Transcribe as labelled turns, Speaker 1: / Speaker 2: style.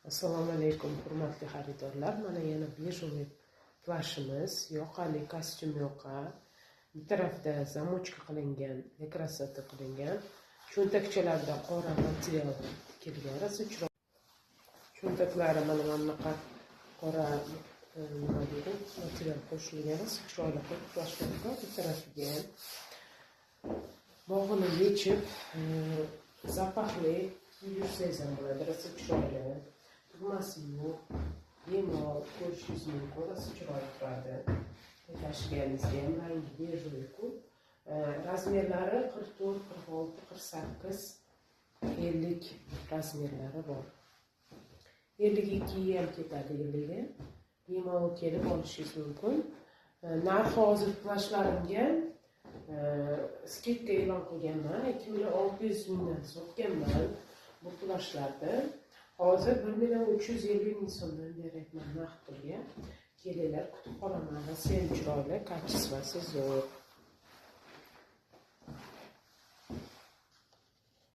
Speaker 1: Assalomu alaykum hurmatli xaridorlar. Mana yana bejurli plashimiz, yoqali kostyum yoqa. Bir tarafda zamochka qilingan, dekoratsiya qilingan. Cho'ntakchalarda qora material tikilgan, rosa chiroyli. Cho'ntaklari mana bunaqa qora nima deydi, material qo'shilgan, rosa chiroyli qilib plashlarga bir tarafiga bog'ini yechib, zapahli yursangiz ham bo'ladi, rosa chiroyli. Tugmasi yo'q, bemalol ko'rishingiz mumkin, rosa chiroyli turadi. Tashiganingizda ham rangi bejurli. Razmerlari 44, 46, 48, 50 razmerlari bor. 52 ham ketadi, 50 ga. Bemalol kelib olishingiz mumkin. Narxi hozir plashlarimga skidka e'lon qilganman. 2600 mingdan sotganman bu plashlarni. Hozir 1,350,000 so'mdan beryapman naqd pulga. Kelinglar, kutib qolaman. Sen chiroyli, kачествоsi zo'r.